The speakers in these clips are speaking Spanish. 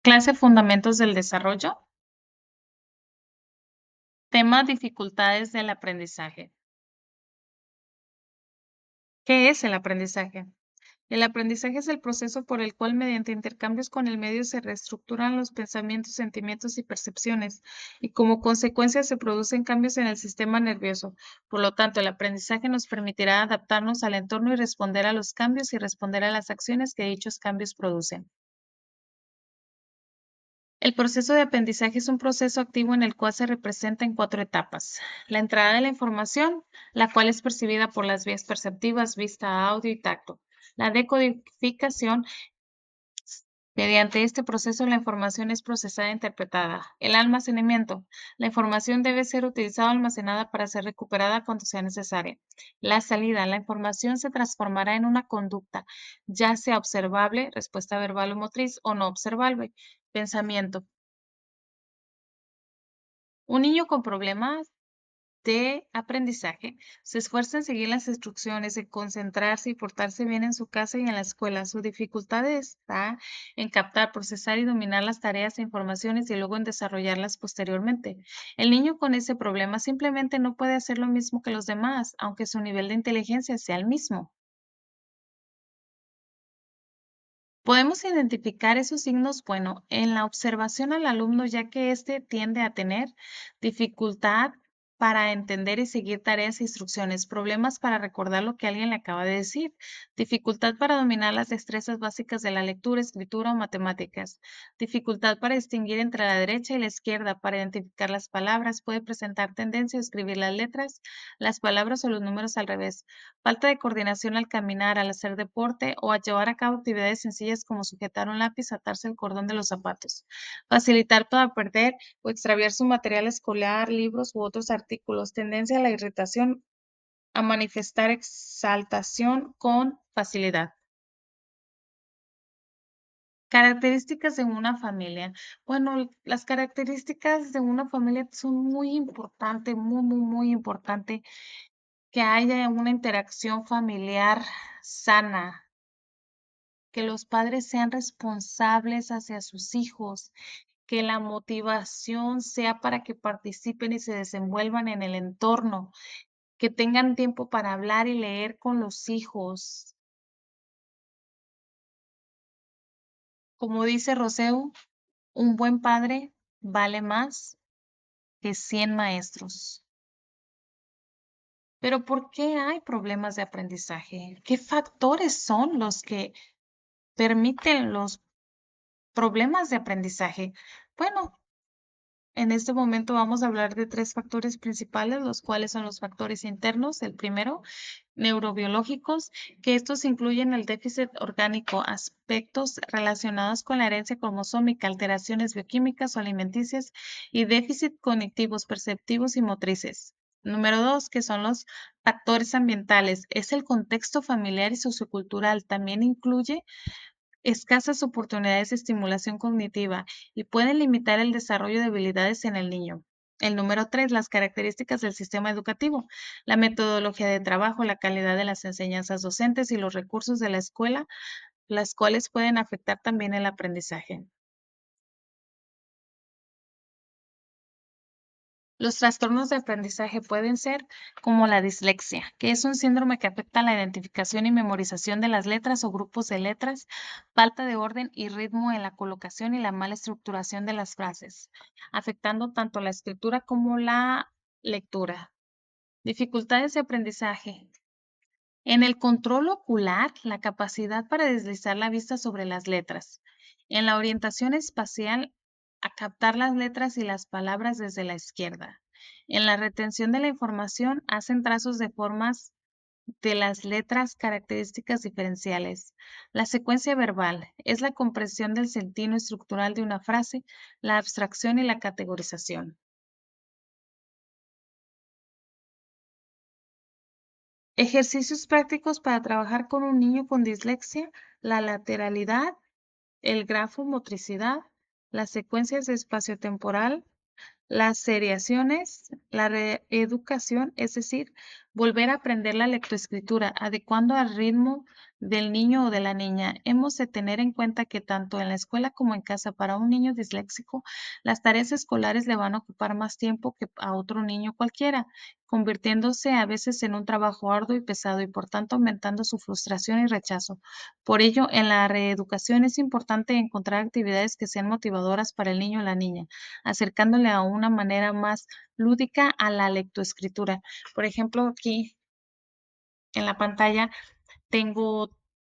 Clase Fundamentos del Desarrollo. Tema Dificultades del aprendizaje. ¿Qué es el aprendizaje? El aprendizaje es el proceso por el cual, mediante intercambios con el medio, se reestructuran los pensamientos, sentimientos y percepciones, y como consecuencia se producen cambios en el sistema nervioso. Por lo tanto, el aprendizaje nos permitirá adaptarnos al entorno y responder a los cambios y responder a las acciones que dichos cambios producen. El proceso de aprendizaje es un proceso activo en el cual se representa en cuatro etapas. La entrada de la información, la cual es percibida por las vías perceptivas, vista, audio y tacto. La decodificación, mediante este proceso la información es procesada e interpretada. El almacenamiento, la información debe ser utilizada o almacenada para ser recuperada cuando sea necesaria. La salida, la información se transformará en una conducta, ya sea observable, respuesta verbal o motriz, o no observable, pensamiento. Un niño con problemas de aprendizaje se esfuerza en seguir las instrucciones, en concentrarse y portarse bien en su casa y en la escuela. Su dificultad está en captar, procesar y dominar las tareas e informaciones y luego en desarrollarlas posteriormente. El niño con ese problema simplemente no puede hacer lo mismo que los demás, aunque su nivel de inteligencia sea el mismo. Podemos identificar esos signos, bueno, en la observación al alumno, ya que éste tiende a tener dificultad para entender y seguir tareas e instrucciones, problemas para recordar lo que alguien le acaba de decir, dificultad para dominar las destrezas básicas de la lectura, escritura o matemáticas, dificultad para distinguir entre la derecha y la izquierda, para identificar las palabras, puede presentar tendencia a escribir las letras, las palabras o los números al revés, falta de coordinación al caminar, al hacer deporte o a llevar a cabo actividades sencillas como sujetar un lápiz, atarse el cordón de los zapatos. Facilitar para perder o extraviar su material escolar, libros u otros artículos. Tendencia a la irritación, a manifestar exaltación con facilidad. Características de una familia. Bueno, las características de una familia son muy importantes, muy importante que haya una interacción familiar sana, que los padres sean responsables hacia sus hijos, que la motivación sea para que participen y se desenvuelvan en el entorno, que tengan tiempo para hablar y leer con los hijos. Como dice Roseu, un buen padre vale más que 100 maestros. Pero ¿por qué hay problemas de aprendizaje? ¿Qué factores son los que permiten los problemas de aprendizaje? Bueno, en este momento vamos a hablar de tres factores principales, los cuales son los factores internos. El primero, neurobiológicos, que estos incluyen el déficit orgánico, aspectos relacionados con la herencia cromosómica, alteraciones bioquímicas o alimenticias y déficit cognitivos, perceptivos y motrices. Número dos, que son los factores ambientales, es el contexto familiar y sociocultural. También incluye escasas oportunidades de estimulación cognitiva y pueden limitar el desarrollo de habilidades en el niño. El número 3, las características del sistema educativo, la metodología de trabajo, la calidad de las enseñanzas docentes y los recursos de la escuela, las cuales pueden afectar también el aprendizaje. Los trastornos de aprendizaje pueden ser como la dislexia, que es un síndrome que afecta la identificación y memorización de las letras o grupos de letras, falta de orden y ritmo en la colocación y la mala estructuración de las frases, afectando tanto la escritura como la lectura. Dificultades de aprendizaje. En el control ocular, la capacidad para deslizar la vista sobre las letras. En la orientación espacial, a captar las letras y las palabras desde la izquierda. En la retención de la información, hacen trazos de formas de las letras características diferenciales. La secuencia verbal es la comprensión del sentido estructural de una frase, la abstracción y la categorización. Ejercicios prácticos para trabajar con un niño con dislexia, la lateralidad, el grafomotricidad, las secuencias espaciotemporal, las seriaciones, la reeducación, es decir, Volver a aprender la lectoescritura, adecuando al ritmo del niño o de la niña. Hemos de tener en cuenta que tanto en la escuela como en casa, para un niño disléxico, las tareas escolares le van a ocupar más tiempo que a otro niño cualquiera, convirtiéndose a veces en un trabajo arduo y pesado y por tanto aumentando su frustración y rechazo. Por ello, en la reeducación es importante encontrar actividades que sean motivadoras para el niño o la niña, acercándole a una manera más lúdica a la lectoescritura. Por ejemplo, aquí en la pantalla tengo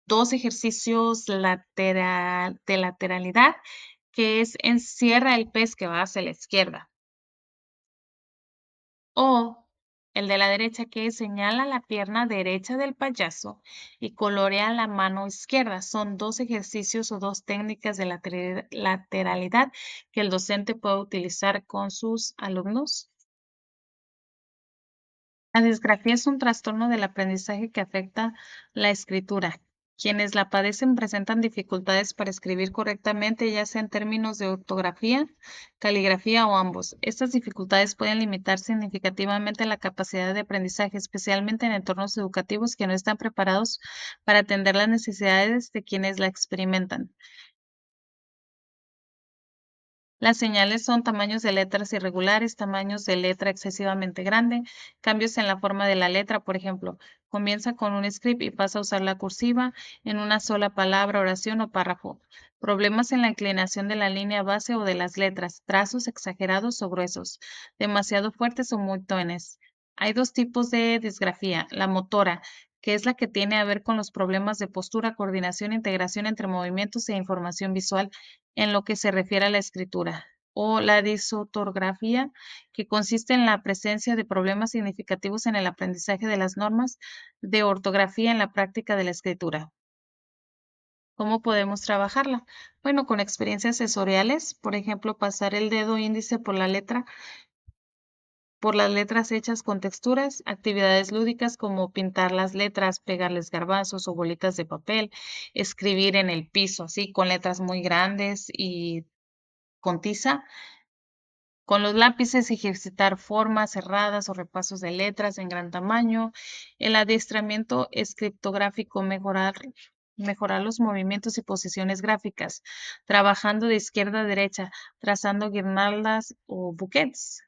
dos ejercicios de lateralidad, que es encierra el pez que va hacia la izquierda, o el de la derecha, que es señala la pierna derecha del payaso y colorea la mano izquierda. Son dos ejercicios o dos técnicas de lateralidad que el docente puede utilizar con sus alumnos. La disgrafía es un trastorno del aprendizaje que afecta la escritura. Quienes la padecen presentan dificultades para escribir correctamente, ya sea en términos de ortografía, caligrafía o ambos. Estas dificultades pueden limitar significativamente la capacidad de aprendizaje, especialmente en entornos educativos que no están preparados para atender las necesidades de quienes la experimentan. Las señales son tamaños de letras irregulares, tamaños de letra excesivamente grande, cambios en la forma de la letra, por ejemplo, comienza con un script y pasa a usar la cursiva en una sola palabra, oración o párrafo. Problemas en la inclinación de la línea base o de las letras, trazos exagerados o gruesos, demasiado fuertes o muy tones. Hay dos tipos de disgrafía, la motora, que es la que tiene a ver con los problemas de postura, coordinación e integración entre movimientos e información visual en lo que se refiere a la escritura, o la disortografía, que consiste en la presencia de problemas significativos en el aprendizaje de las normas de ortografía en la práctica de la escritura. ¿Cómo podemos trabajarla? Bueno, con experiencias sensoriales, por ejemplo, pasar el dedo índice por las letras hechas con texturas, actividades lúdicas como pintar las letras, pegarles garbanzos o bolitas de papel, escribir en el piso, así con letras muy grandes y con tiza. Con los lápices, ejercitar formas cerradas o repasos de letras en gran tamaño. El adiestramiento escriptográfico, mejorar los movimientos y posiciones gráficas, trabajando de izquierda a derecha, trazando guirnaldas o bouquets.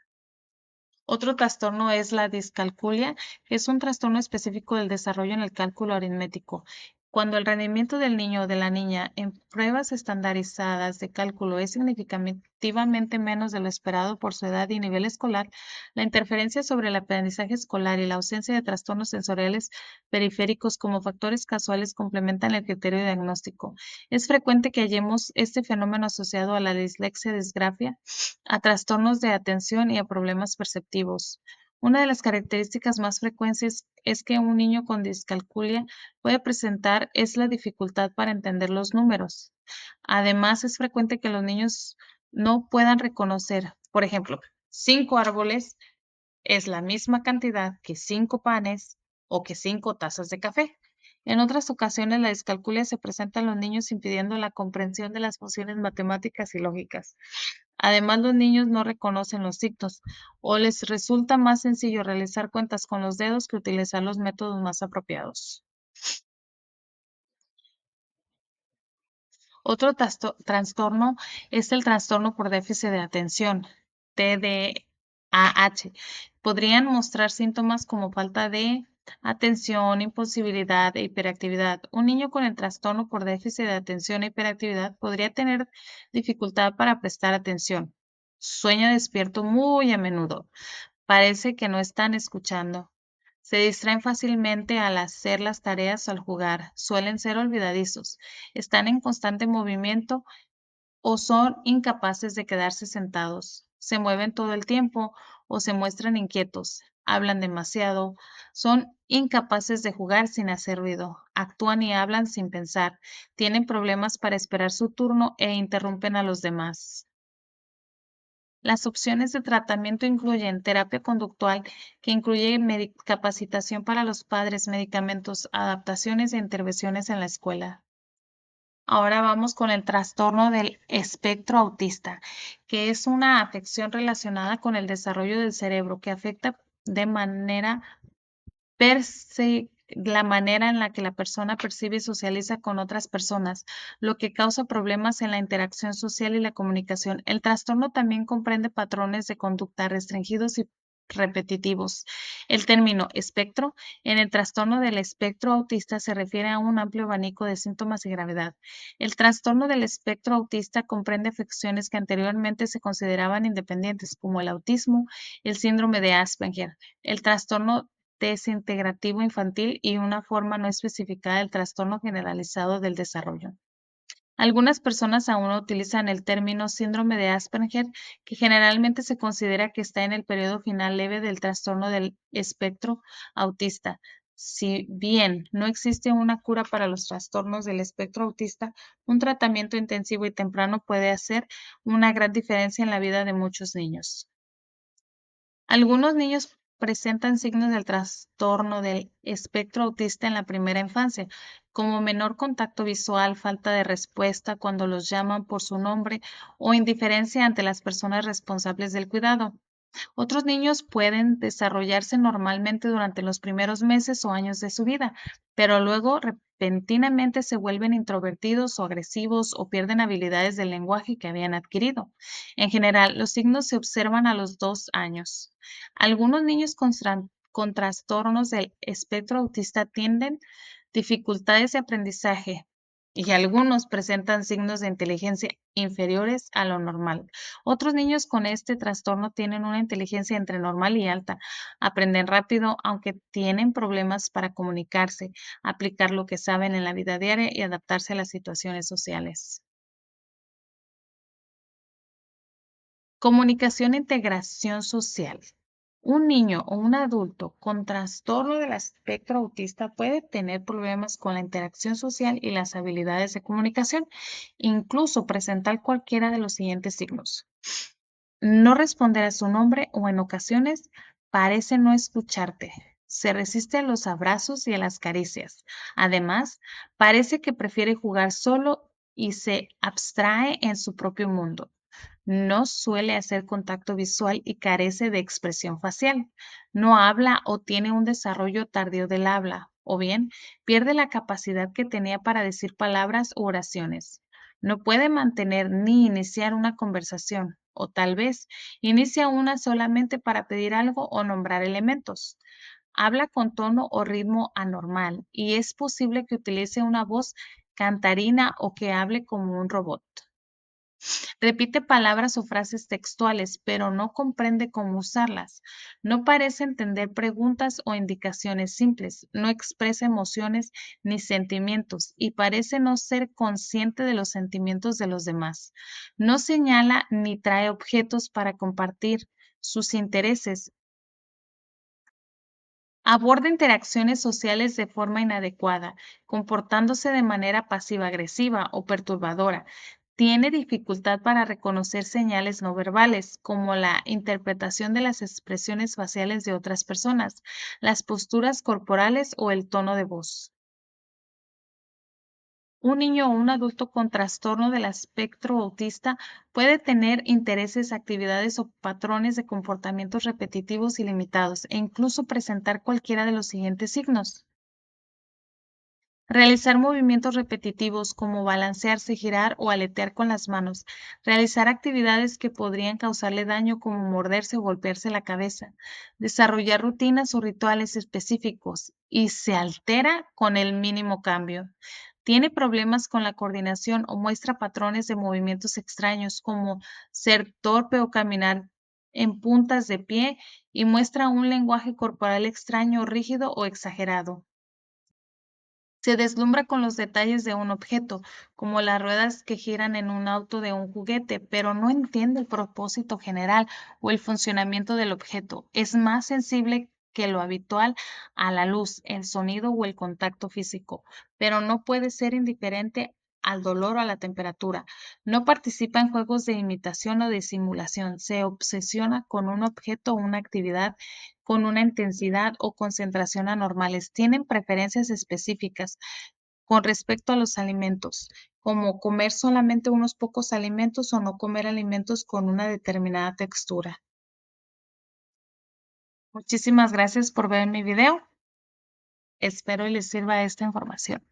Otro trastorno es la discalculia, que es un trastorno específico del desarrollo en el cálculo aritmético. Cuando el rendimiento del niño o de la niña en pruebas estandarizadas de cálculo es significativamente menos de lo esperado por su edad y nivel escolar, la interferencia sobre el aprendizaje escolar y la ausencia de trastornos sensoriales periféricos como factores casuales complementan el criterio diagnóstico. Es frecuente que hallemos este fenómeno asociado a la dislexia-disgrafia, a trastornos de atención y a problemas perceptivos. Una de las características más frecuentes es que un niño con discalculia puede presentar es la dificultad para entender los números. Además, es frecuente que los niños no puedan reconocer, por ejemplo, 5 árboles es la misma cantidad que 5 panes o que 5 tazas de café. En otras ocasiones, la discalculia se presenta en los niños impidiendo la comprensión de las funciones matemáticas y lógicas. Además, los niños no reconocen los signos o les resulta más sencillo realizar cuentas con los dedos que utilizar los métodos más apropiados. Otro trastorno es el trastorno por déficit de atención, TDAH. Podrían mostrar síntomas como falta de atención, imposibilidad e hiperactividad. Un niño con el trastorno por déficit de atención e hiperactividad podría tener dificultad para prestar atención. Sueña despierto muy a menudo. Parece que no están escuchando. Se distraen fácilmente al hacer las tareas o al jugar. Suelen ser olvidadizos. Están en constante movimiento o son incapaces de quedarse sentados. Se mueven todo el tiempo o se muestran inquietos. Hablan demasiado. Son incapaces de jugar sin hacer ruido. Actúan y hablan sin pensar. Tienen problemas para esperar su turno e interrumpen a los demás. Las opciones de tratamiento incluyen terapia conductual, que incluye capacitación para los padres, medicamentos, adaptaciones e intervenciones en la escuela. Ahora vamos con el trastorno del espectro autista, que es una afección relacionada con el desarrollo del cerebro que afecta de manera la manera en la que la persona percibe y socializa con otras personas, lo que causa problemas en la interacción social y la comunicación. El trastorno también comprende patrones de conducta restringidos y repetitivos. El término espectro en el trastorno del espectro autista se refiere a un amplio abanico de síntomas y gravedad. El trastorno del espectro autista comprende afecciones que anteriormente se consideraban independientes, como el autismo, el síndrome de Asperger, el trastorno desintegrativo infantil y una forma no especificada del trastorno generalizado del desarrollo. Algunas personas aún utilizan el término síndrome de Asperger, que generalmente se considera que está en el periodo final leve del trastorno del espectro autista. Si bien no existe una cura para los trastornos del espectro autista, un tratamiento intensivo y temprano puede hacer una gran diferencia en la vida de muchos niños. Algunos niños presentan signos del trastorno del espectro autista en la primera infancia, como menor contacto visual, falta de respuesta cuando los llaman por su nombre o indiferencia ante las personas responsables del cuidado. Otros niños pueden desarrollarse normalmente durante los primeros meses o años de su vida, pero luego repentinamente se vuelven introvertidos o agresivos o pierden habilidades del lenguaje que habían adquirido. En general, los signos se observan a los 2 años. Algunos niños con trastornos del espectro autista tienden dificultades de aprendizaje y algunos presentan signos de inteligencia inferiores a lo normal. Otros niños con este trastorno tienen una inteligencia entre normal y alta, aprenden rápido, aunque tienen problemas para comunicarse, aplicar lo que saben en la vida diaria y adaptarse a las situaciones sociales. Comunicación e integración social. Un niño o un adulto con trastorno del espectro autista puede tener problemas con la interacción social y las habilidades de comunicación, incluso presentar cualquiera de los siguientes signos: no responder a su nombre o en ocasiones parece no escucharte. Se resiste a los abrazos y a las caricias. Además, parece que prefiere jugar solo y se abstrae en su propio mundo. No suele hacer contacto visual y carece de expresión facial. No habla o tiene un desarrollo tardío del habla, o bien pierde la capacidad que tenía para decir palabras u oraciones. No puede mantener ni iniciar una conversación, o tal vez inicia una solamente para pedir algo o nombrar elementos. Habla con tono o ritmo anormal y es posible que utilice una voz cantarina o que hable como un robot. Repite palabras o frases textuales, pero no comprende cómo usarlas. No parece entender preguntas o indicaciones simples. No expresa emociones ni sentimientos y parece no ser consciente de los sentimientos de los demás. No señala ni trae objetos para compartir sus intereses. Aborda interacciones sociales de forma inadecuada, comportándose de manera pasiva-agresiva o perturbadora. Tiene dificultad para reconocer señales no verbales, como la interpretación de las expresiones faciales de otras personas, las posturas corporales o el tono de voz. Un niño o un adulto con trastorno del espectro autista puede tener intereses, actividades o patrones de comportamientos repetitivos y limitados, e incluso presentar cualquiera de los siguientes signos. Realizar movimientos repetitivos como balancearse, girar o aletear con las manos. Realizar actividades que podrían causarle daño como morderse o golpearse la cabeza. Desarrollar rutinas o rituales específicos y se altera con el mínimo cambio. Tiene problemas con la coordinación o muestra patrones de movimientos extraños como ser torpe o caminar en puntas de pie y muestra un lenguaje corporal extraño, rígido o exagerado. Se deslumbra con los detalles de un objeto, como las ruedas que giran en un auto de un juguete, pero no entiende el propósito general o el funcionamiento del objeto. Es más sensible que lo habitual a la luz, el sonido o el contacto físico, pero no puede ser indiferente al dolor o a la temperatura. No participa en juegos de imitación o de simulación. Se obsesiona con un objeto o una actividad con una intensidad o concentración anormales. Tienen preferencias específicas con respecto a los alimentos, como comer solamente unos pocos alimentos o no comer alimentos con una determinada textura. Muchísimas gracias por ver mi video. Espero les sirva esta información.